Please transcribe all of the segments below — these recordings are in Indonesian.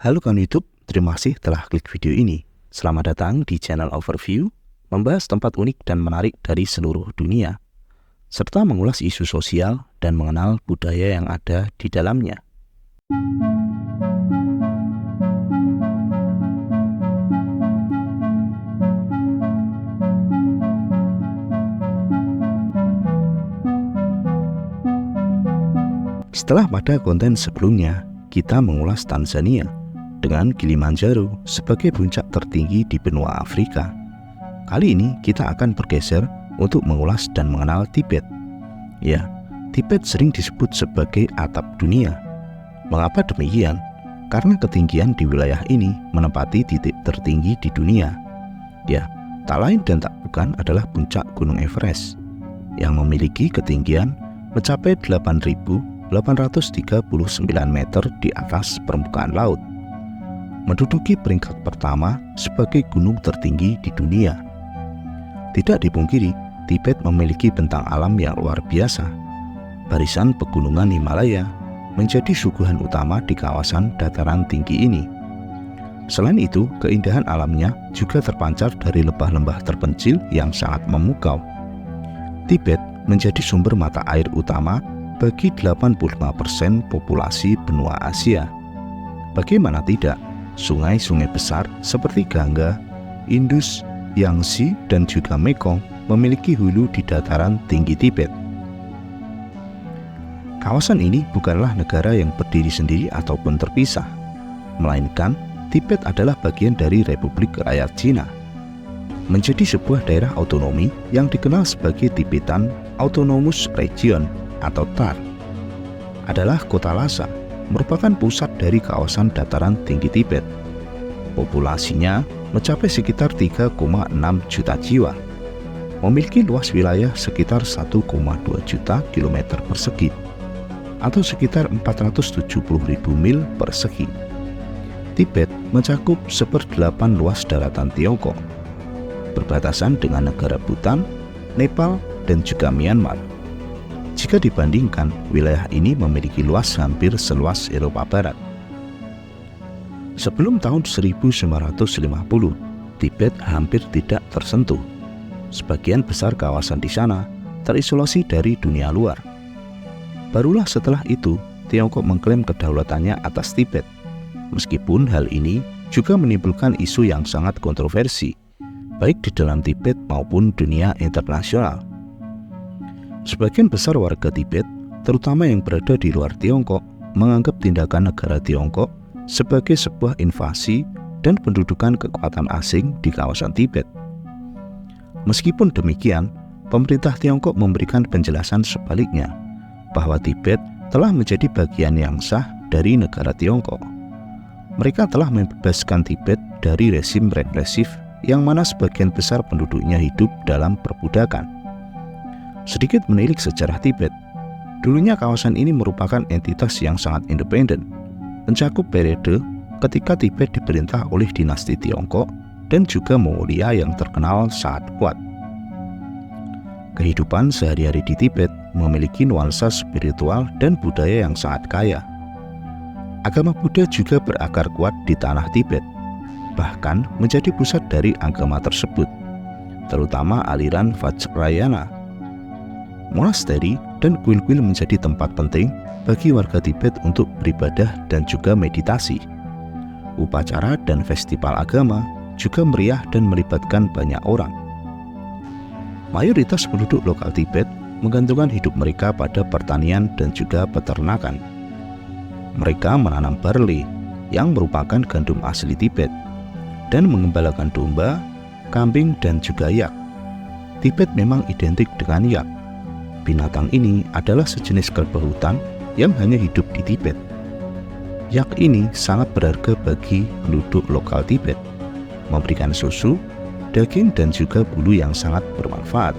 Halo kawan YouTube, terima kasih telah klik video ini. Selamat datang di channel Overview, membahas tempat unik dan menarik dari seluruh dunia, serta mengulas isu sosial dan mengenal budaya yang ada di dalamnya. Setelah pada konten sebelumnya, kita mengulas Tanzania dengan Kilimanjaro sebagai puncak tertinggi di benua Afrika. Kali ini kita akan bergeser untuk mengulas dan mengenal Tibet. Ya, Tibet sering disebut sebagai atap dunia. Mengapa demikian? Karena ketinggian di wilayah ini menempati titik tertinggi di dunia. Ya, tak lain dan tak bukan adalah puncak Gunung Everest yang memiliki ketinggian mencapai 8.839 meter di atas permukaan laut, menduduki peringkat pertama sebagai gunung tertinggi di dunia. Tidak dipungkiri, Tibet memiliki bentang alam yang luar biasa. Barisan pegunungan Himalaya menjadi suguhan utama di kawasan dataran tinggi ini. Selain itu, keindahan alamnya juga terpancar dari lembah-lembah terpencil yang sangat memukau. Tibet menjadi sumber mata air utama bagi 85% populasi benua Asia. Bagaimana tidak, sungai-sungai besar seperti Gangga, Indus, Yangtze, dan juga Mekong memiliki hulu di dataran tinggi Tibet. Kawasan ini bukanlah negara yang berdiri sendiri ataupun terpisah, melainkan Tibet adalah bagian dari Republik Rakyat Cina, menjadi sebuah daerah otonomi yang dikenal sebagai Tibetan Autonomous Region atau TAR. Adalah kota Lhasa, merupakan pusat dari kawasan dataran tinggi Tibet. Populasinya mencapai sekitar 3,6 juta jiwa, memiliki luas wilayah sekitar 1,2 juta kilometer persegi atau sekitar 470.000 mil persegi. Tibet mencakup 1/8 luas daratan Tiongkok, berbatasan dengan negara Bhutan, Nepal, dan juga Myanmar. Jika dibandingkan, wilayah ini memiliki luas hampir seluas Eropa Barat. Sebelum tahun 1950, Tibet hampir tidak tersentuh. Sebagian besar kawasan di sana terisolasi dari dunia luar. Barulah setelah itu, Tiongkok mengklaim kedaulatannya atas Tibet. Meskipun hal ini juga menimbulkan isu yang sangat kontroversi, baik di dalam Tibet maupun dunia internasional. Sebagian besar warga Tibet, terutama yang berada di luar Tiongkok, menganggap tindakan negara Tiongkok sebagai sebuah invasi dan pendudukan kekuatan asing di kawasan Tibet. Meskipun demikian, pemerintah Tiongkok memberikan penjelasan sebaliknya, bahwa Tibet telah menjadi bagian yang sah dari negara Tiongkok. Mereka telah membebaskan Tibet dari rezim represif yang mana sebagian besar penduduknya hidup dalam perbudakan. Sedikit menilik sejarah Tibet, dulunya kawasan ini merupakan entitas yang sangat independen, mencakup periode ketika Tibet diperintah oleh dinasti Tiongkok dan juga Mongolia yang terkenal sangat kuat. Kehidupan sehari-hari di Tibet memiliki nuansa spiritual dan budaya yang sangat kaya. Agama Buddha juga berakar kuat di tanah Tibet, bahkan menjadi pusat dari agama tersebut, terutama aliran Vajrayana. Monasteri dan kuil-kuil menjadi tempat penting bagi warga Tibet untuk beribadah dan juga meditasi. Upacara dan festival agama juga meriah dan melibatkan banyak orang. Mayoritas penduduk lokal Tibet menggantungkan hidup mereka pada pertanian dan juga peternakan. Mereka menanam barley yang merupakan gandum asli Tibet dan mengembalakan domba, kambing, dan juga yak. Tibet memang identik dengan yak. Binatang ini adalah sejenis kerbau hutan yang hanya hidup di Tibet. Yak ini sangat berharga bagi penduduk lokal Tibet, memberikan susu, daging, dan juga bulu yang sangat bermanfaat.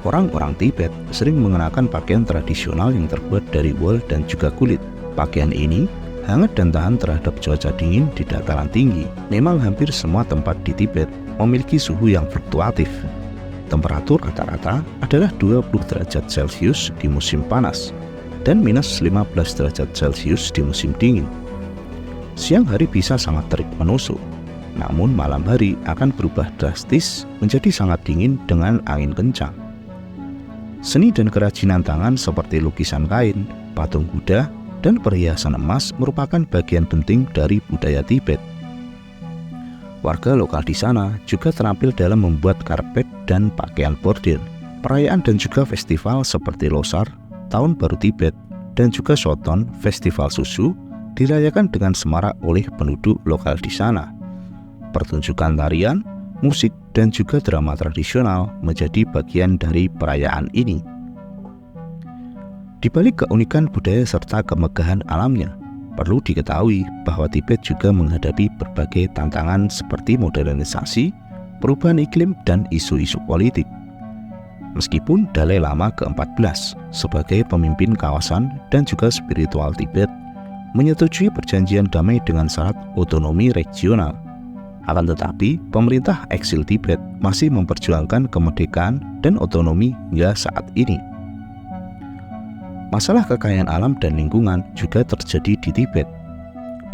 Orang-orang Tibet sering mengenakan pakaian tradisional yang terbuat dari wol dan juga kulit. Pakaian ini hangat dan tahan terhadap cuaca dingin di dataran tinggi. Memang hampir semua tempat di Tibet memiliki suhu yang fluktuatif. Temperatur rata-rata adalah 20 derajat Celcius di musim panas dan minus 15 derajat Celcius di musim dingin. Siang hari bisa sangat terik menusuk, namun malam hari akan berubah drastis menjadi sangat dingin dengan angin kencang. Seni dan kerajinan tangan seperti lukisan kain, patung Buddha, dan perhiasan emas merupakan bagian penting dari budaya Tibet. Warga lokal di sana juga terampil dalam membuat karpet dan pakaian bordir. Perayaan dan juga festival seperti Losar, Tahun Baru Tibet, dan juga Soton, Festival Susu, dirayakan dengan semarak oleh penduduk lokal di sana. Pertunjukan tarian, musik, dan juga drama tradisional menjadi bagian dari perayaan ini. Di balik keunikan budaya serta kemegahan alamnya, perlu diketahui bahwa Tibet juga menghadapi berbagai tantangan seperti modernisasi, perubahan iklim, dan isu-isu politik. Meskipun Dalai Lama ke-14 sebagai pemimpin kawasan dan juga spiritual Tibet menyetujui perjanjian damai dengan syarat otonomi regional, akan tetapi pemerintah eksil Tibet masih memperjuangkan kemerdekaan dan otonomi hingga saat ini. Masalah kekayaan alam dan lingkungan juga terjadi di Tibet.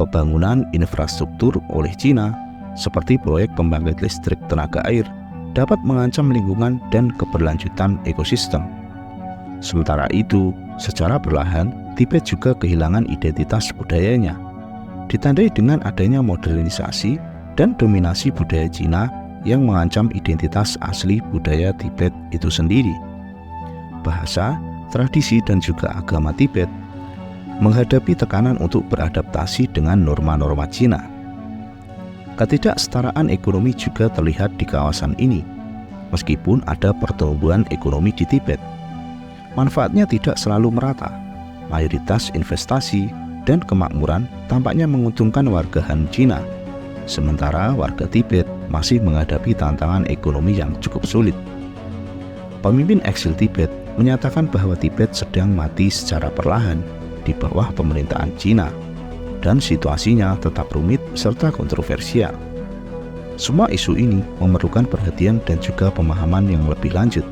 Pembangunan infrastruktur oleh Cina, seperti proyek pembangkit listrik tenaga air, dapat mengancam lingkungan dan keberlanjutan ekosistem. Sementara itu, secara perlahan, Tibet juga kehilangan identitas budayanya, ditandai dengan adanya modernisasi dan dominasi budaya Cina yang mengancam identitas asli budaya Tibet itu sendiri. Bahasa, tradisi, dan juga agama Tibet menghadapi tekanan untuk beradaptasi dengan norma-norma Cina. Ketidaksetaraan ekonomi juga terlihat di kawasan ini. Meskipun ada pertumbuhan ekonomi di Tibet, manfaatnya tidak selalu merata. Mayoritas investasi dan kemakmuran tampaknya menguntungkan warga Han Cina, sementara warga Tibet masih menghadapi tantangan ekonomi yang cukup sulit. Pemimpin eksil Tibet menyatakan bahwa Tibet sedang mati secara perlahan di bawah pemerintahan Cina, dan situasinya tetap rumit serta kontroversial. Semua isu ini memerlukan perhatian dan juga pemahaman yang lebih lanjut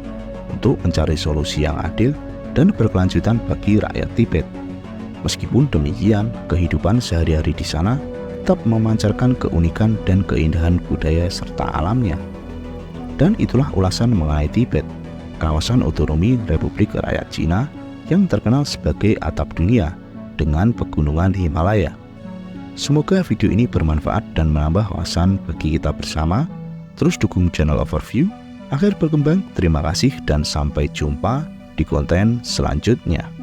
untuk mencari solusi yang adil dan berkelanjutan bagi rakyat Tibet. Meskipun demikian, kehidupan sehari-hari di sana tetap memancarkan keunikan dan keindahan budaya serta alamnya. Dan itulah ulasan mengenai Tibet, kawasan otonomi Republik Rakyat Cina yang terkenal sebagai atap dunia dengan pegunungan Himalaya. Semoga video ini bermanfaat dan menambah wawasan bagi kita bersama. Terus dukung channel Overview agar berkembang. Terima kasih dan sampai jumpa di konten selanjutnya.